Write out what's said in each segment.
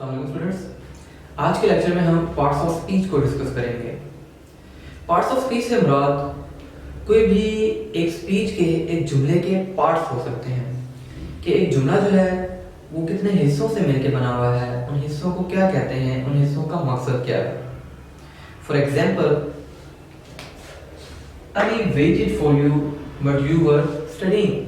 अस्सलाम स्टूडेंट्स, आज के लेक्चर में हम पार्ट्स ऑफ स्पीच को डिस्कस करेंगे। पार्ट्स ऑफ स्पीच से मुराद कोई भी एक स्पीच के एक जुमले के पार्ट्स हो सकते हैं कि एक जुमला जो है वो कितने हिस्सों से मिलकर बना हुआ है, उन हिस्सों को क्या कहते हैं, उन हिस्सों का मकसद क्या है। For example, Ali waited for you but you were studying.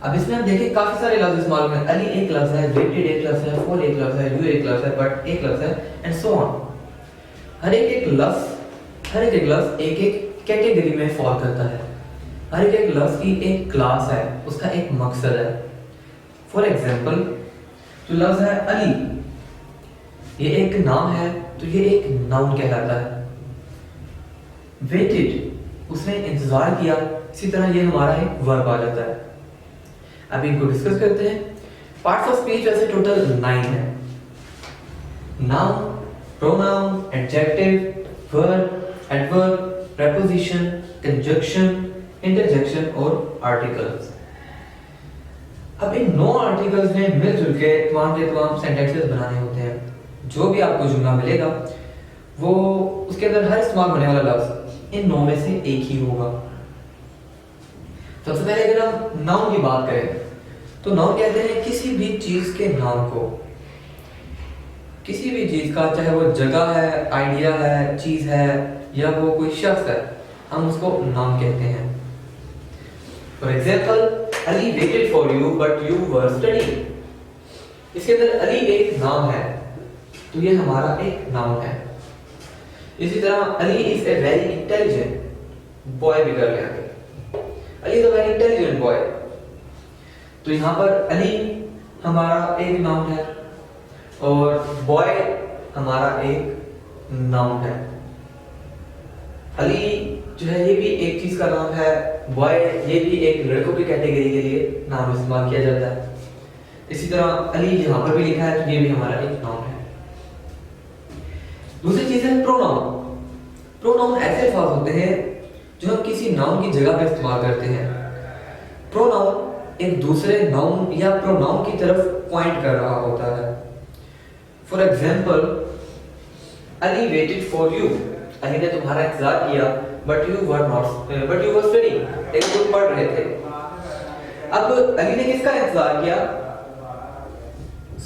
अब इसमें हम देखें काफी सारे लफ्ज इस्तेमाल हुए हैं। अली एक लफ्ज है, वेटेड एक लफ्ज है, फॉर एक लफ्ज है, यू एक लफ्ज है, बट एक लफ्ज है, एंड सो ऑन। हर एक लफ्ज एक एक कैटेगरी में फॉल करता है। हर एक लफ्ज की एक क्लास है, उसका एक मकसद है। फॉर एग्जाम्पल, जो लफ्ज है अली, ये एक नाम है तो ये एक नाउन कहलाता है। वेटेड, उसने इंतजार किया, इसी तरह ये हमारा एक वर्ब आ जाता है। अभी इनको डिस्कस करते हैं। पार्ट्स ऑफ स्पीच वैसे टोटल 9 है। Noun, pronoun, adjective, verb, adverb, preposition, conjunction, interjection और आर्टिकल्स। अब इन 9 आर्टिकल्स में मिलजुल के तमाम सेंटेंसेस बनाने होते हैं। जो भी आपको जुमला मिलेगा वो उसके अंदर हर इस्तेमाल होने वाला लफ्ज इन 9 में से एक ही होगा। सबसे पहले अगर हम नाउन की बात करें तो नाउन कहते हैं किसी भी चीज के नाम को। किसी भी चीज का, चाहे वो जगह है, आइडिया है, चीज है या वो कोई शख्स है, हम उसको नाउन कहते हैं। For example, Ali waited for you but you were studying. इसके अंदर अली एक नाम है तो ये हमारा एक नाउन है। इसी तरह Ali is a very intelligent boy भी कर लेंगे। Ali is a very intelligent boy, तो यहाँ पर अली हमारा एक नाउन है और बॉय हमारा एक नाउन है। अली जो है ये भी एक चीज का नाम है, बॉय ये भी एक लड़कों की कैटेगरी के लिए नाम इस्तेमाल किया जाता है। इसी तरह अली यहाँ पर भी लिखा है तो ये भी हमारा एक नाउन है। दूसरी चीज है प्रोनाउन। प्रोनाउन ऐसे अल्फाज होते हैं जो हम किसी नाउन की जगह पर इस्तेमाल करते हैं। प्रोनाउन एक दूसरे नाउन या प्रोनाउन की तरफ पॉइंट कर रहा होता है। For example, Ali waited for you, Ali ने तुम्हारा इंतजार किया, बट यू वर स्टडीइंग, लेकिन तुम पढ़ रहे थे। अब अली ने किसका इंतजार किया?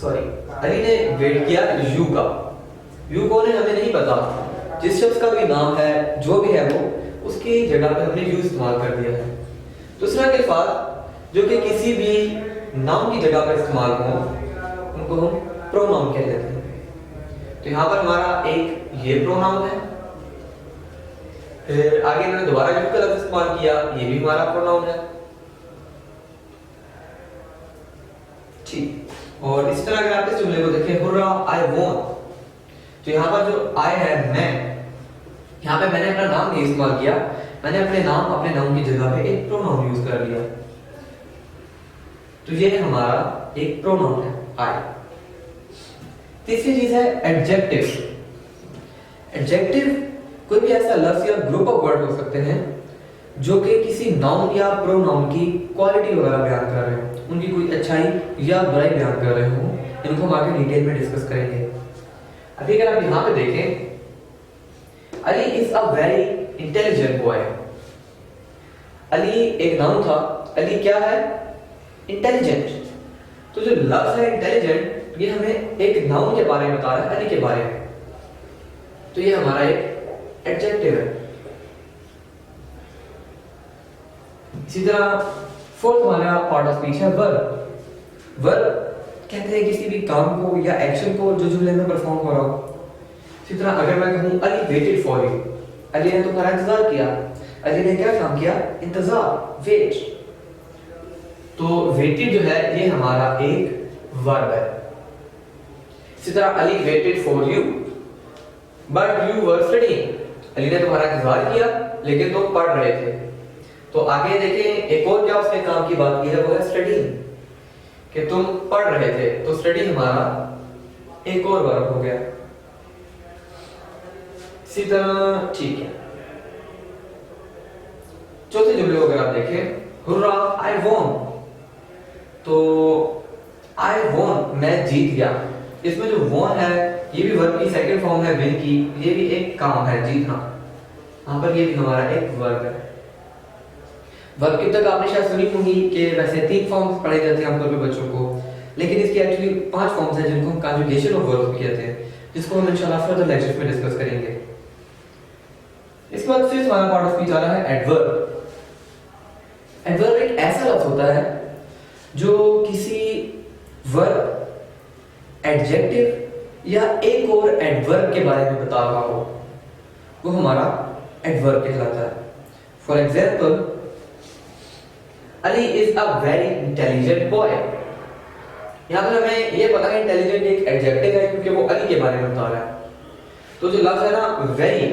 सॉरी, अली ने वेट किया यू का। यू कौन है हमें नहीं पता। जिस शख्स का भी नाम है, जो भी है वो, उसकी जगह पे हमने यू इस्तेमाल कर दिया है। दूसरा के अल्फाज जो कि किसी भी नाउन की जगह पर इस्तेमाल हो, उनको हम प्रोनाउन कह देते हैं। तो यहाँ पर हमारा एक ये प्रोनाउन है। फिर आगे मैंने दोबारा यू का लफ्ज इस्तेमाल किया, ये भी हमारा प्रोनाउन है। ठीक, और इस तरह अगर आप इस जुमले को देखें, हुर्रा आई वॉन्ट, तो यहाँ पर जो आई है मैं, यहाँ पे मैंने अपना नाम नहीं इस्तेमाल किया, मैंने अपने नाउन की जगह पे एक प्रोनाउन यूज कर लिया। तो ये हमारा एक प्रोनाउन है आई। तीसरी चीज है एडजेक्टिव। एडजेक्टिव कोई भी ऐसा लफ्ज या ग्रुप ऑफ वर्ड हो सकते हैं जो कि किसी नाउन या प्रोनाउन की क्वालिटी वगैरह बयान कर रहे हो, उनकी कोई अच्छाई या बुराई बयान कर रहे हो। इनको हम आगे डिटेल में डिस्कस करेंगे। अभी अगर आप यहाँ पे देखें, Ali is a very intelligent boy. Ali एक नाउन था, अली क्या है? इंटेलिजेंट। तो जो लफ्ज है इंटेलिजेंट, ये हमें एक नाउन के बारे में बता रहा है, अली के बारे में, तो ये हमारा एक एडजेक्टिव है। इसी तरह फोर्थ हमारा पार्ट ऑफ स्पीच है वर्ब। वर्ब कहते हैं किसी भी काम को या एक्शन को जो जुमले में परफॉर्म हो रहा हो। इसी तरह अगर मैं कहूं Ali waited for you, Ali ने तुम्हारा इंतजार किया। अली ने क्या काम किया? इंतजार, वेट। तो वेटेड जो है ये हमारा एक वर्ब है। इसी तरह Ali waited for you but you were studying, Ali ने तुम्हारा इंतजार किया लेकिन तुम पढ़ रहे थे। तो आगे देखें, एक और क्या उसने काम की बात की है, वो है स्टडीइंग, कि तुम पढ़ रहे थे। तो स्टडी हमारा एक और वर्ब हो गया। इसी तरह ठीक है, चौथे जुमले को अगर आप देखें, हुर्रा आई वॉन, तो आई वॉन मैं जीत गया। इसमें जो वॉन है ये भी वर्ब की सेकंड फॉर्म है विन की, ये भी एक काम है जीतना। यहाँ पर ये भी हमारा एक वर्ब है। वर्ब की तक आपने शायद सुनी होंगी कि वैसे 3 फॉर्म्स पढ़े जाते हैं आमतौर पे बच्चों को, लेकिन इसकी एक्चुअली 5 फॉर्म्स हैं जिनको हम कॉन्जुगेशन ऑफ वर्ब कहते हैं, जिसको हम इंशाल्लाह फर्दर लेक्चर्स में डिस्कस करेंगे। इसके बाद फिर हमारा पार्ट ऑफ स्पीच आ रहा है एडवर्ब। एडवर्ब एक ऐसा लफ्ज होता है जो किसी वर्ब, एडजेक्टिव या एक और एडवर्ब के बारे में बता रहा हो, वो हमारा एडवर्ब कहलाता है। For example, Ali is a very intelligent boy. यहाँ पर हमें ये पता है इंटेलिजेंट एक एडजेक्टिव है क्योंकि वो अली के बारे में बता रहा है। तो जो लफ्ज है ना वेरी,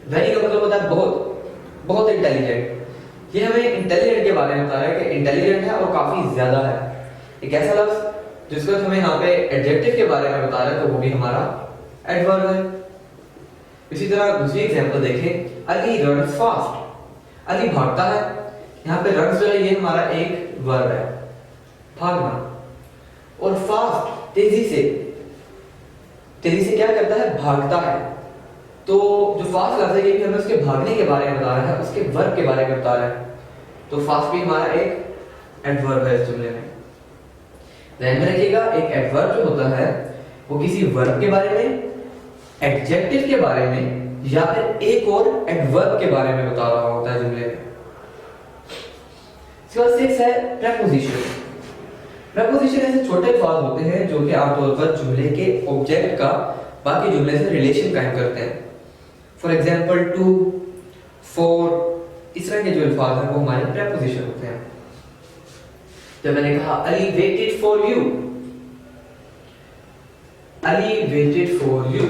वेरी का मतलब होता है बहुत, बहुत इंटेलिजेंट। ये हमें इंटेलिजेंट के बारे में बता रहा है कि इंटेलिजेंट है और काफी ज्यादा है। एक ऐसा लफ्ज जिसको हमें यहाँ पे एडजेक्टिव के बारे में बता रहा है तो वो भी हमारा एडवर्ब है। इसी तरह दूसरी एग्जांपल देखें, अली रन्स फास्ट। अली भागता है। यहाँ पे रन्स जो है ये हमारा एक वर्ब है, भागना। और फास्ट तेजी से, तेजी से क्या करता है, भागता है। तो जो फास्ट लफ्ज है ये भी हमें उसके भागने के बारे में बता रहा है, उसके वर्ब के बारे में बता रहा है। तो फास्ट भी हमारा एक एडवर्ब है इस जुमले में। ध्यान में रखिएगा, एक एडवर्ब जो होता है वो किसी वर्ब के बारे में, एडजेक्टिव के बारे में या फिर एक और एडवर्ब के बारे में बता रहा होता है जुमले में। इसके बाद 6 है प्रेपोजिशन। प्रेपोजिशन ऐसे छोटे अल्फाज होते हैं जो कि आमतौर पर जुमले के ऑब्जेक्ट का बाकी जुमले से रिलेशन कायम करते हैं। फॉर एग्जाम्पल टू, फॉर, इस तरह के जो अल्फाज हैं वो हमारे प्रेपोजिशन होते हैं। जब मैंने कहा Ali waited for you, Ali waited for you,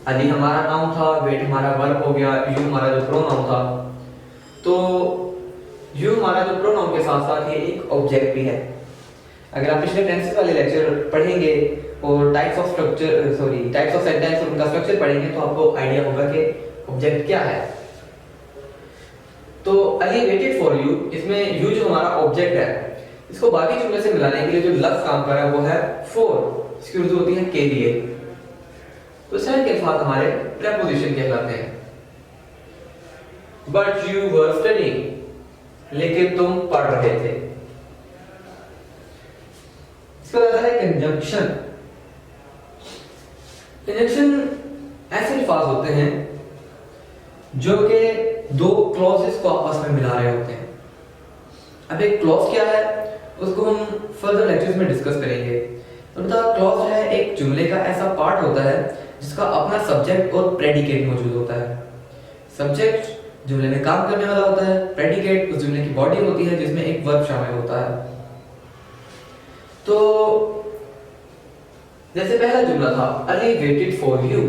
Ali हमारा नाउन था, वेट हमारा वर्ब हो गया, यू हमारा जो प्रोनाउन था। तो यू हमारा जो प्रोनाउन के साथ साथ ये एक ऑब्जेक्ट भी है। अगर आप पिछले टेंसेस वाले लेक्चर पढ़ेंगे और types of structure, sorry types of sentence और उनका स्ट्रक्चर पढ़ेंगे तो आपको आइडिया होगा कि ऑब्जेक्ट क्या है। तो अली वेटेड फॉर यू, इसमें यू जो हमारा ऑब्जेक्ट है इसको बाकी जुमले से मिलाने के लिए जो लफ्ज काम कर रहा है वो है फॉर, इसकी उर्दू होती है के लिए। तो इस तरह के अल्फाज हमारे प्रेपोजिशन कहलाते हैं। बट यू वर स्टडीइंग, लेकिन तुम पढ़ रहे थे। इसके बाद आता है कंजंक्शन। कंजंक्शन ऐसे अल्फाज होते हैं जो कि दो क्लॉजेस को आपस में मिला रहे होते हैं। अब एक क्लॉज क्या है उसको हम फर्दर लेक्चर्स में डिस्कस करेंगे। तो क्लॉज है एक जुमले का ऐसा पार्ट होता है जिसका अपना सब्जेक्ट और प्रेडिकेट मौजूद होता है। सब्जेक्ट जुमले में काम करने वाला होता है, प्रेडिकेट उस जुमले की बॉडी होती है जिसमें एक वर्ब शामिल होता है। तो जैसे पहला जुमला था Ali waited for you,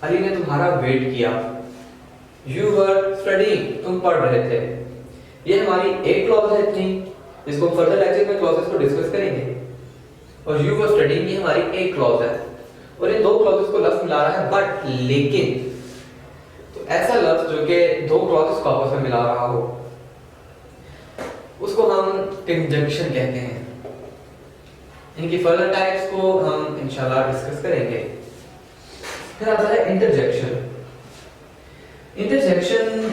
Ali ने तुम्हारा वेट किया। यू वर स्टडीइंग, तुम पढ़ रहे थे। ये हमारी एक क्लॉज है इतनी, जिसको फर्दर लेक्चर में क्लॉजेस को डिस्कस करेंगे। और यू वर स्टडीइंग ये हमारी एक क्लॉज है और इन दो क्लॉजेस को लफ्ज मिला रहा है बट, लेकिन। तो ऐसा लफ्ज जो कि दो क्लॉजेस को आपस में मिला रहा हो उसको हम कंजंक्शन कहते हैं। इनकी फर्दर टाइप्स को हम इंशाल्लाह डिस्कस करेंगे। फिर आता है इंटरजेक्शन। इंटरजेक्शन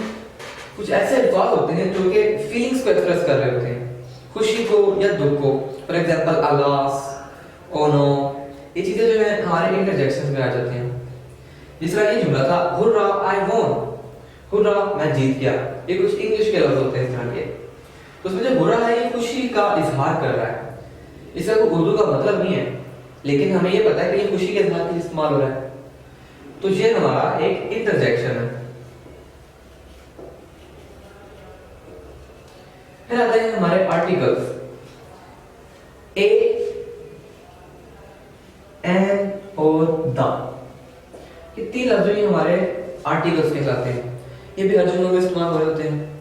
कुछ ऐसे अल्फाज होते हैं जो कि फीलिंग्स को एक्सप्रेस कर रहे होते हैं, खुशी को या दुख को। For example alas, oh no, ये चीजें जो है हमारे इंटरजेक्शंस में आ जाती हैं। जिस तरह ये जुमला था हुर्रा आई वॉन, हुर्रा मैं जीत गया। ये कुछ इंग्लिश के लफ्ज होते हैं इस तरह के। तो उसमें जो हुर्रा है ये खुशी का इजहार कर रहा है। इसका कोई उर्दू का मतलब नहीं है, लेकिन हमें ये पता है कि ये खुशी के इजहार के लिए इस्तेमाल हो रहा है। तो ये हमारा एक इंटरजेक्शन है। फिर आते हैं हमारे आर्टिकल्स ए, एन और द। ये तीन लफ्ज ही हमारे आर्टिकल्स कहलाते हैं। ये भी हर जुमलों में इस्तेमाल हो रहे होते हैं।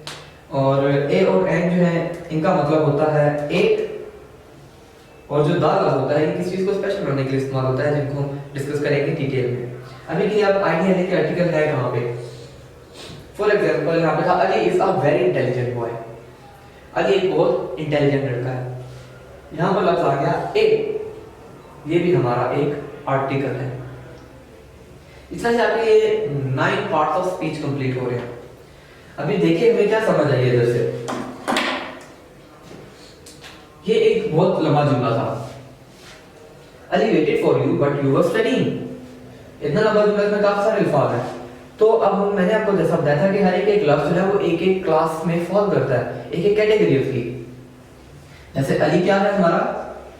और ए और एन जो है इनका मतलब होता है एक, और जो द लफ्ज होता है ये किसी चीज को स्पेशल बनाने के लिए इस्तेमाल होता है, जिनको हम डिस्कस करेंगे डिटेल में। अभी के लिए आप आइडिया लें कि आर्टिकल है कहाँ पे। फॉर एग्जांपल यहाँ पे था Ali is a very intelligent boy. Ali एक बहुत इंटेलिजेंट लड़का है। यहाँ पर लफ्ज आ गया ए, ये भी हमारा एक आर्टिकल है। इस तरह से आपके ये 9 पार्ट्स ऑफ स्पीच कंप्लीट हो रहे हैं। अभी देखिए हमें क्या समझ आई है इधर से। ये एक बहुत लंबा जुमला था, Ali waited for you but you were studying. इतना लंबा जुमला में काफी सारे अल्फाज हैं। तो अब मैंने आपको जैसा बताया था कि हर एक लफ्ज जो है वो एक एक क्लास में फॉल करता है, एक एक कैटेगरी उसकी। जैसे अली क्या है हमारा,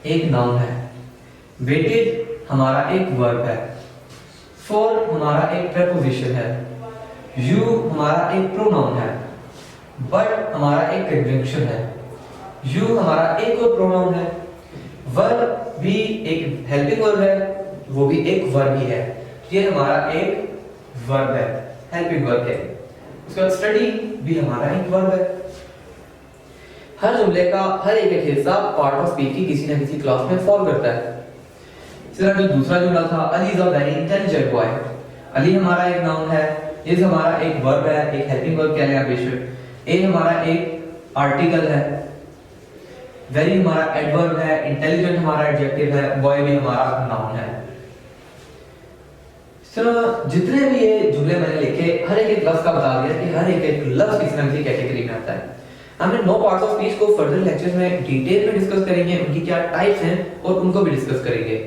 एक नाउन है। वेटेड हमारा एक वर्ब है। फॉर हमारा एक प्रेपोजिशन है। यू हमारा एक प्रोनाउन है। बट हमारा एक कंजंक्शन है। यू हमारा एक और प्रोनाउन है। वर्ब भी एक हेल्पिंग वर्ब है, वो भी एक वर्ब ही है। ये हमारा एक वर्ब है, हेल्पिंग वर्ब है। उसके बाद स्टडी भी हमारा एक वर्ब है। हर जुमले का हर एक हिस्सा पार्ट ऑफ स्पीच की किसी ना किसी क्लास में फॉल करता है। इस तरह जो दूसरा जुमला था, Ali is a very intelligent boy. Ali हमारा एक नाउन है, इज हमारा एक वर्ब है, एक हेल्पिंग वर्ब कह लें आप बेशक। ए हमारा एक आर्टिकल है। वेरी हमारा एडवर्ब है। इंटेलिजेंट हमारा एडजेक्टिव है। बॉय भी हमारा नाउन है। जितने भी ये जुमले मैंने लिखे, हर एक लफ्ज का बता दिया कि हर एक लफ्ज किसी ना किसी कैटेगरी में आता है। हमने 9 पार्ट्स ऑफ स्पीच को फर्दर लेक्चर्स में डिटेल में डिस्कस करेंगे, उनकी क्या टाइप्स हैं और उनको भी डिस्कस करेंगे।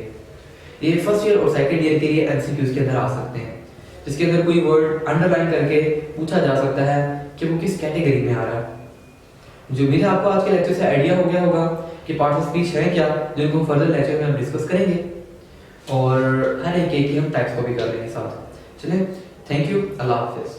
ये फर्स्ट ईयर और सेकंड ईयर के लिए एमसीक्यूज के अंदर आ सकते हैं, जिसके अंदर कोई वर्ड अंडरलाइन करके पूछा जा सकता है कि वो किस कैटेगरी में आ रहा है। जो मेरे आपको आज के लेक्चर से आइडिया हो गया होगा कि पार्ट्स ऑफ स्पीच है क्या, जिनको फर्दर लेक्चर में हम डिस्कस करेंगे और हर एक की हम टाइप्स को भी कर लेंगे साथ। चलिए, थैंक यू, अल्लाह हाफिज़।